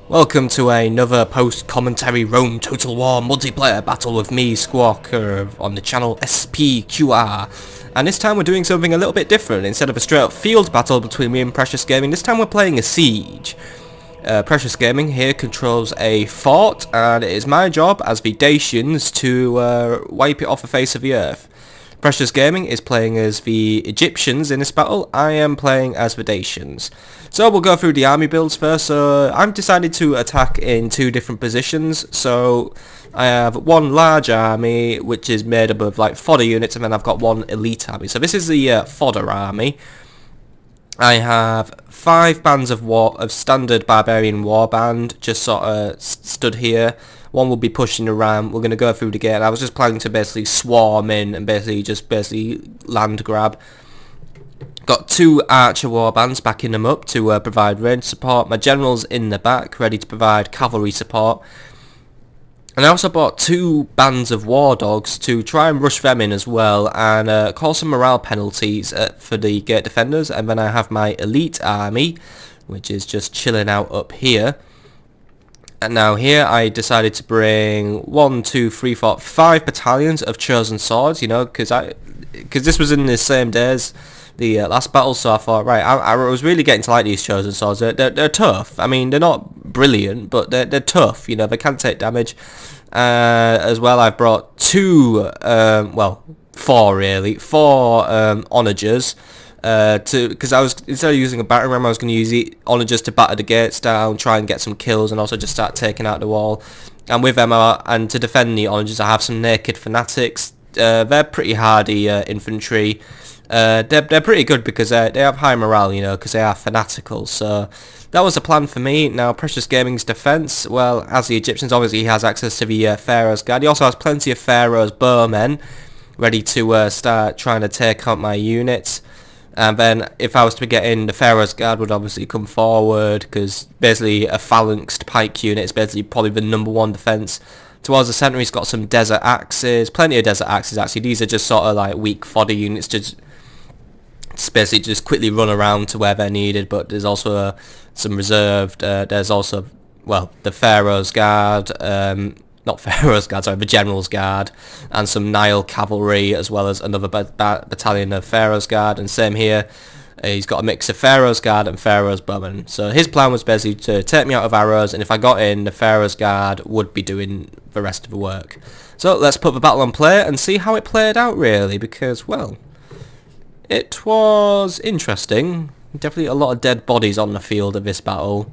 Welcome to another post-commentary Rome Total War multiplayer battle with me, S.P.Q.R, on the channel S.P.Q.R. And this time we're doing something a little bit different. Instead of a straight up field battle between me and Precious Gaming, this time we're playing a siege. Precious Gaming here controls a fort, and it is my job as the Dacians to wipe it off the face of the earth. Precious Gaming is playing as the Egyptians in this battle. I am playing as the Dacians. So we'll go through the army builds first. So I've decided to attack in two different positions. So I have one large army which is made up of like fodder units, and then I've got one elite army. So this is the fodder army. I have 5 bands of standard barbarian warband just sort of stood here. One will be pushing around. We're going to go through the gate. I was just planning to basically swarm in and basically land grab. Got 2 archer warbands backing them up to provide range support. My general's in the back ready to provide cavalry support. And I also bought 2 bands of war dogs to try and rush them in as well and call some morale penalties for the gate defenders. And then I have my elite army, which is just chilling out up here. And now here I decided to bring 1, 2, 3, 4, 5 battalions of chosen swords, you know, because this was in the same days the last battle, so I thought, right, I was really getting to like these chosen swords. They're tough. I mean, they're not brilliant, but they're tough, you know, they can take damage. As well, I've brought 2, well, 4 really, 4 onagers. Because I was, instead of using a battering ram, I was going to use the onagers to batter the gates down, try and get some kills, and also just start taking out the wall. And with them, and to defend the onagers, I have some naked fanatics. They're pretty hardy infantry. They're pretty good because they have high morale, you know, because they are fanatical. So that was the plan for me. Now, Precious Gaming's defense, well, as the Egyptians, obviously he has access to the Pharaoh's Guard. He also has plenty of Pharaoh's bowmen ready to start trying to take out my units. And then if I was to get in, the Pharaoh's Guard would obviously come forward, because basically a phalanxed pike unit is basically probably the #1 defense. Towards the centre he's got some desert axes, plenty of desert axes actually. These are just sort of like weak fodder units, just basically just quickly run around to where they're needed. But there's also some reserved, there's also, well, the Pharaoh's Guard, not Pharaoh's Guard, sorry, the General's Guard, and some Nile cavalry, as well as another battalion of Pharaoh's Guard. And same here, he's got a mix of Pharaoh's Guard and Pharaoh's bowmen. So his plan was basically to take me out of arrows, and if I got in, the Pharaoh's Guard would be doing the rest of the work. So let's put the battle on play and see how it played out really, because, well, it was interesting. Definitely a lot of dead bodies on the field of this battle.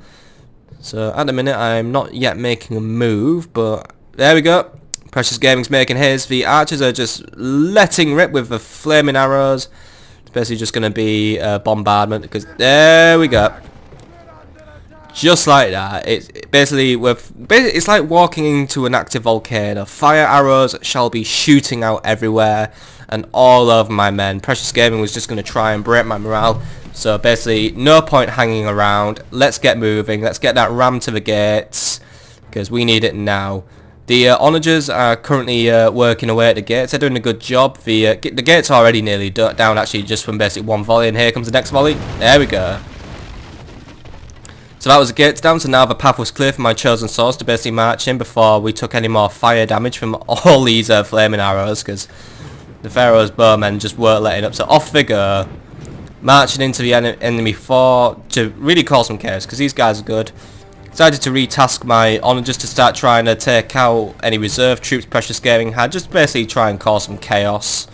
So at the minute I'm not yet making a move, but there we go. Precious Gaming's making his. The archers are just letting rip with the flaming arrows. It's basically just going to be a bombardment, because there we go. Just like that. It's basically it's like walking into an active volcano. Fire arrows shall be shooting out everywhere and all over my men. Precious Gaming was just going to try and break my morale. So basically, no point hanging around. Let's get moving. Let's get that ram to the gates, because we need it now. The onagers are currently working away at the gates. They're doing a good job. The gates are already nearly down, actually, just from basically one volley. And here comes the next volley. There we go. So that was the gates down. So now the path was clear for my chosen swords to basically march in before we took any more fire damage from all these flaming arrows, because the Pharaoh's bowmen just weren't letting up. So off they go, marching into the enemy fort to really cause some chaos, because these guys are good. Decided to retask my onagers to start trying to take out any reserve troops Precious Gaming had, just basically try and cause some chaos.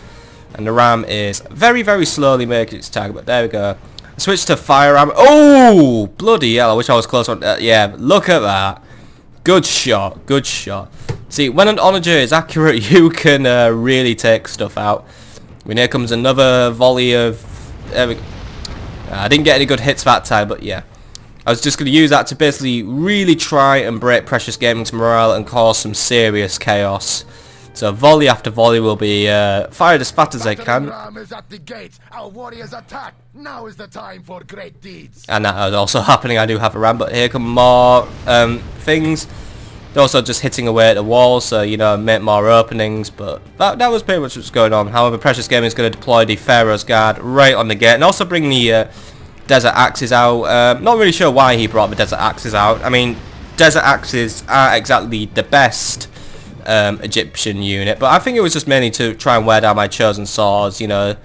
And the ram is very, very slowly making its target, but there we go. Switch to fire ram. Oh, bloody hell, I wish I was close on. Yeah, look at that. Good shot, good shot. See, when an onager is accurate, you can really take stuff out. And here comes another volley of... There we go. I didn't get any good hits that time, but yeah. I was just going to use that to basically really try and break Precious Gaming's morale and cause some serious chaos. So volley after volley will be fired as fast as they can. Our warriors attack. Now is the time for great deeds. And that is also happening. I do have a ram, but here come more things. They're also just hitting away at the wall, so, you know, make more openings. But that was pretty much what's going on. However, Precious Gaming is going to deploy the Pharaoh's Guard right on the gate, and also bring the desert axes out. Not really sure why he brought the desert axes out. I mean, Desert Axes aren't exactly the best Egyptian unit, but I think it was just mainly to try and wear down my chosen swords, you know,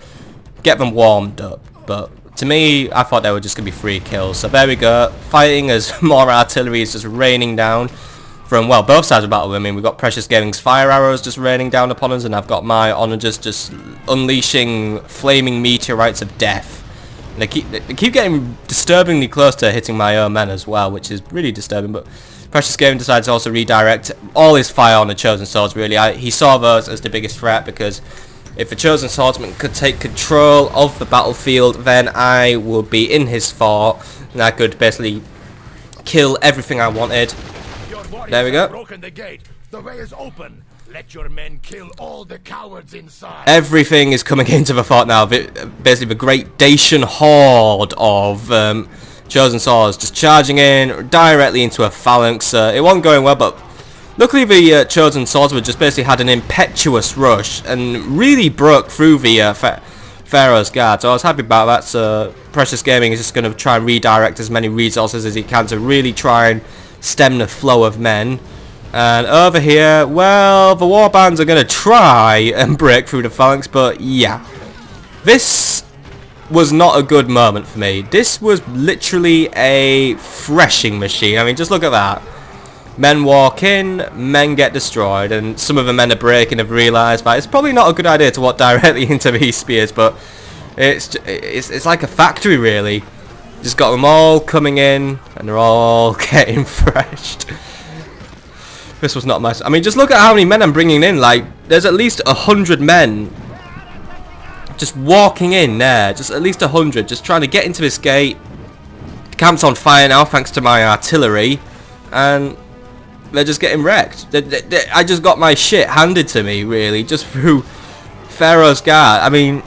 get them warmed up. But to me, I thought they were just going to be free kills. So there we go, fighting as more artillery is just raining down from, well, both sides of the battle. I mean, we've got Precious Gaming's fire arrows just raining down upon us, and I've got my onagers just unleashing flaming meteorites of death. And they keep getting disturbingly close to hitting my own men as well, which is really disturbing. But Precious Gaming decides to also redirect all his fire on the chosen swords, really. He saw those as the biggest threat, because if the chosen swordsman could take control of the battlefield, then I would be in his fort, and I could basically kill everything I wanted. There we go. Broken the gate. The way is open. Let your men kill all the cowards inside. Everything is coming into the fort now. Basically, the great Dacian horde of chosen swords just charging in directly into a phalanx. It wasn't going well, but luckily the chosen swordsman just basically had an impetuous rush and really broke through the Pharaoh's guard. So I was happy about that. So Precious Gaming is just going to try and redirect as many resources as he can to really try and stem the flow of men. And over here, well, the warbands are going to try and break through the phalanx, but yeah. This was not a good moment for me. This was literally a threshing machine. I mean, just look at that. Men walk in, men get destroyed, and some of the men are breaking have realised that it's probably not a good idea to walk directly into these spears, but it's like a factory, really. Just got them all coming in, and they're all getting threshed. This was not my... I mean, just look at how many men I'm bringing in. Like, there's at least 100 men just walking in there. Just at least 100. Just trying to get into this gate. The camp's on fire now, thanks to my artillery. And they're just getting wrecked. I just got my shit handed to me, really, just through Pharaoh's guard. I mean,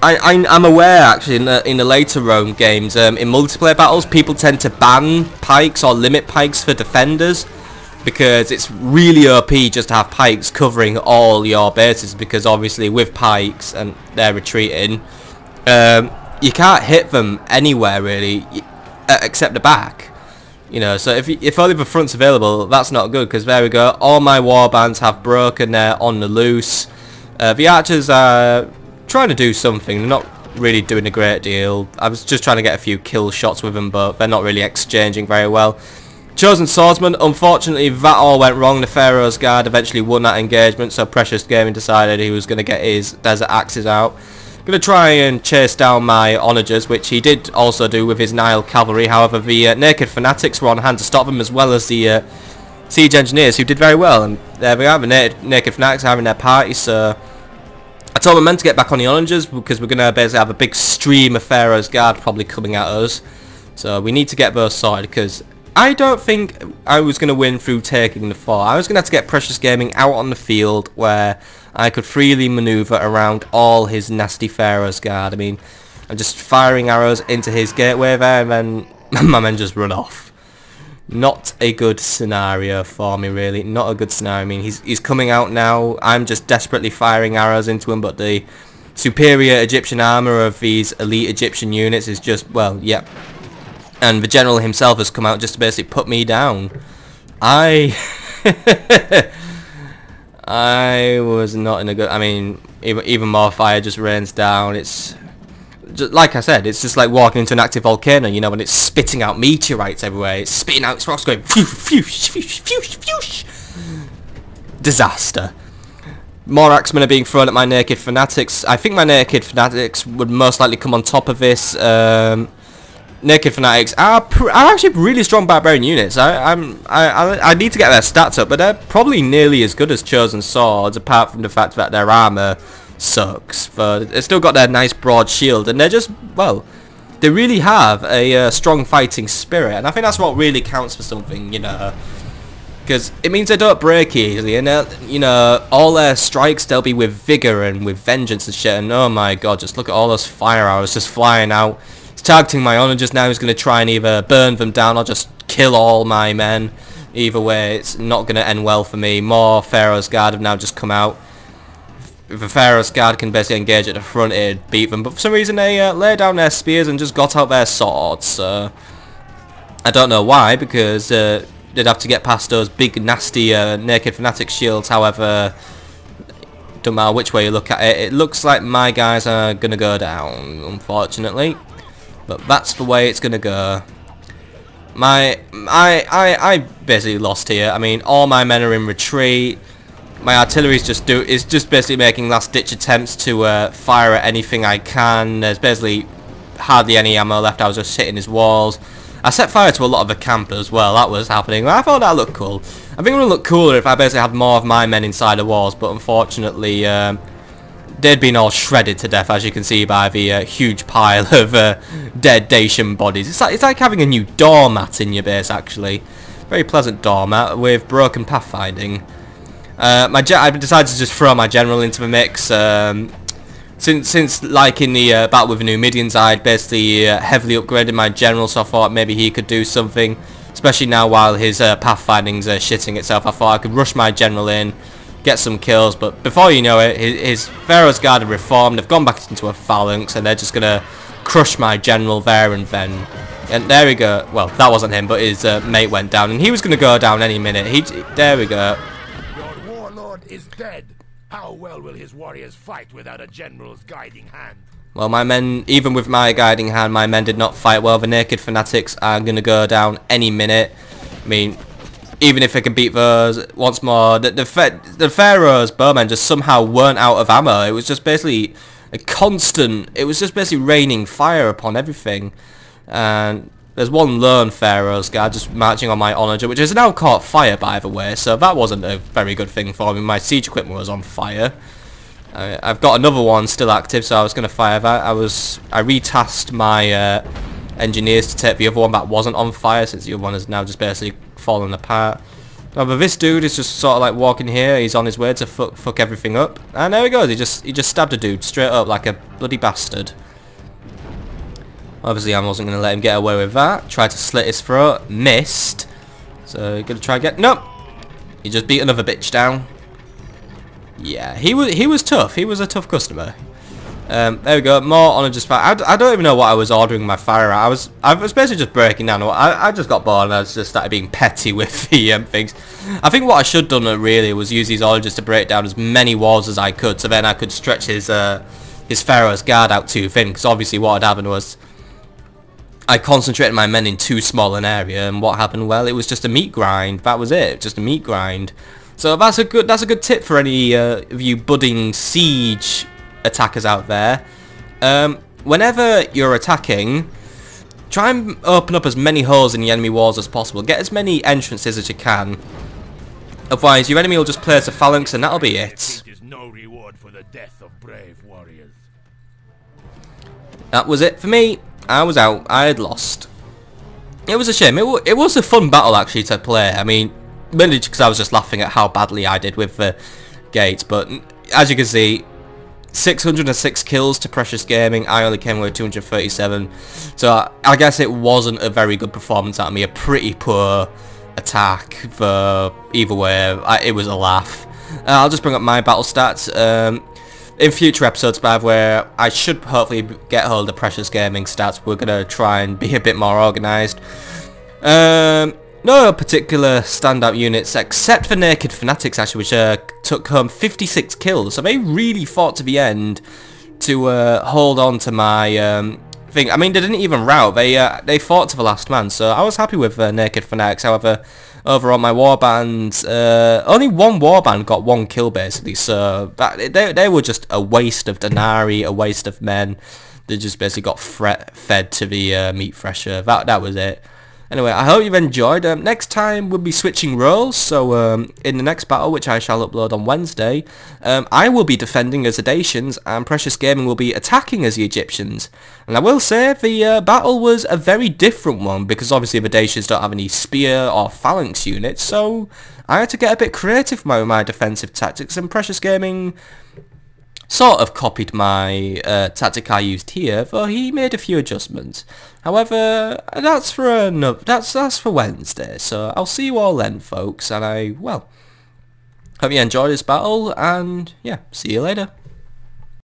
I'm aware, actually, in the later Rome games, in multiplayer battles, people tend to ban pikes or limit pikes for defenders, because it's really OP just to have pikes covering all your bases, because obviously with pikes and they're retreating, you can't hit them anywhere really except the back, you know. So if only the front's available, that's not good, because there we go, all my warbands have broken, they're on the loose. The archers are trying to do something, they're not really doing a great deal. I was just trying to get a few kill shots with them, but they're not really exchanging very well. Chosen swordsman, unfortunately that all went wrong. The Pharaoh's guard eventually won that engagement, so Precious Gaming decided he was going to get his desert axes out. Going to try and chase down my onagers, which he did also do with his Nile cavalry. However, the naked fanatics were on hand to stop them, as well as the siege engineers, who did very well. And there we are, the naked fanatics having their party. So I told my men to get back on the onagers, because we're going to basically have a big stream of Pharaoh's guard probably coming at us. So we need to get those sorted, because I don't think I was going to win through taking the fort. I was going to have to get Precious Gaming out on the field where I could freely maneuver around all his nasty Pharaoh's guard. I mean, I'm just firing arrows into his gateway there, and then my men just run off. Not a good scenario for me, really. Not a good scenario. I mean, he's coming out now. I'm just desperately firing arrows into him, but the superior Egyptian armour of these elite Egyptian units is just, well, yep. And the general himself has come out just to basically put me down. I was not in a good... I mean, even more fire just rains down. It's just, like I said, it's just like walking into an active volcano, you know, when it's spitting out meteorites everywhere. It's spitting out its rocks going... Disaster. More axemen are being thrown at my naked fanatics. I think my naked fanatics would most likely come on top of this. Naked fanatics are actually really strong barbarian units. I need to get their stats up, but they're probably nearly as good as chosen swords, apart from the fact that their armor sucks. But they've still got their nice broad shield, and they're just, well, they really have a strong fighting spirit, and I think that's what really counts for something, you know, because it means they don't break easily, and you know, all their strikes, they'll be with vigor and with vengeance and shit. And oh my god, just look at all those fire arrows just flying out. Targeting my onagers now. He's going to try and either burn them down or just kill all my men. Either way, it's not going to end well for me. More Pharaoh's guard have now just come out. If the Pharaoh's guard can basically engage at the front, it'd beat them. But for some reason, they laid down their spears and just got out their swords. So I don't know why, because they'd have to get past those big nasty naked fanatic shields. However, don't matter which way you look at it, it looks like my guys are gonna go down, unfortunately. But that's the way it's gonna go. I basically lost here. I mean, all my men are in retreat. My artillery is just basically making last ditch attempts to fire at anything I can. There's basically hardly any ammo left. I was just hitting his walls. I set fire to a lot of the camp as well. That was happening. I thought that looked cool. I think it would look cooler if I basically had more of my men inside the walls, but unfortunately they'd been all shredded to death, as you can see by the huge pile of dead Dacian bodies. It's like having a new doormat in your base, actually. Very pleasant doormat with broken pathfinding. I decided to just throw my general into the mix. Since like in the battle with the Numidians, I'd basically heavily upgraded my general, so I thought maybe he could do something. Especially now while his pathfinding's shitting itself, I thought I could rush my general in, get some kills, but before you know it, his Pharaoh's Guard have reformed, they've gone back into a phalanx, and they're just gonna crush my general there and then. And there we go. Well, that wasn't him, but his mate went down, and he was gonna go down any minute. There we go. Your warlord is dead. How well will his warriors fight without a general's guiding hand? Well, my men, even with my guiding hand, my men did not fight well. The naked fanatics are going to go down any minute. I mean, even if they can beat those once more, the Pharaoh's bowmen just somehow weren't out of ammo. It was just basically a constant, it was just basically raining fire upon everything. And there's one lone Pharaoh's Guard just marching on my onager, which has now caught fire, by the way, so that wasn't a very good thing for me. My siege equipment was on fire. I've got another one still active, so I was going to fire that. I retasked my engineers to take the other one that wasn't on fire, since the other one has now just basically fallen apart. Now, but this dude is just sort of like walking here. He's on his way to fuck everything up, and there he goes. He just stabbed a dude straight up like a bloody bastard. Obviously, I wasn't going to let him get away with that. Tried to slit his throat, missed. So going to try again. Nope. He just beat another bitch down. Yeah, he was tough. He was a tough customer. There we go. More on just fire. I don't even know what I was ordering my fire at. I was basically just breaking down. I just got bored and I just started being petty with the things. I think what I should have done really was use these orders to break down as many walls as I could, so then I could stretch his Pharaoh's Guard out too thin. Because obviously what had happened was I concentrated my men in too small an area, and what happened? Well, it was just a meat grind. That was it. Just a meat grind. So that's a good tip for any of you budding siege attackers out there. Whenever you're attacking, try and open up as many holes in the enemy walls as possible. Get as many entrances as you can. Otherwise, your enemy will just place a phalanx, and that'll be it. Is no reward for the death of brave warriors. That was it for me. I was out. I had lost. It was a shame. It was a fun battle actually to play. I mean, mainly because I was just laughing at how badly I did with the gates. But as you can see, 606 kills to Precious Gaming. I only came away with 237. So I guess it wasn't a very good performance out of me. A pretty poor attack for either way. It was a laugh. I'll just bring up my battle stats. In future episodes, by the way, I should hopefully get hold of the Precious Gaming stats. We're going to try and be a bit more organised. No particular standout units, except for Naked Fanatics, actually, which took home 56 kills. So they really fought to the end to hold on to my thing. I mean, they didn't even rout. They fought to the last man, so I was happy with Naked Fanatics. However, overall, my warbands, only one warband got one kill, basically. So they were just a waste of denarii, a waste of men. They just basically got fed to the meat fresher. That was it. Anyway, I hope you've enjoyed. Next time we'll be switching roles, so in the next battle, which I shall upload on Wednesday, I will be defending as the Dacians, and Precious Gaming will be attacking as the Egyptians. And I will say, the battle was a very different one, because obviously the Dacians don't have any spear or phalanx units, so I had to get a bit creative with my defensive tactics, and Precious Gaming sort of copied my tactic I used here, though he made a few adjustments. However, that's for Wednesday, so I'll see you all then, folks, and I hope you enjoyed this battle, and yeah, see you later.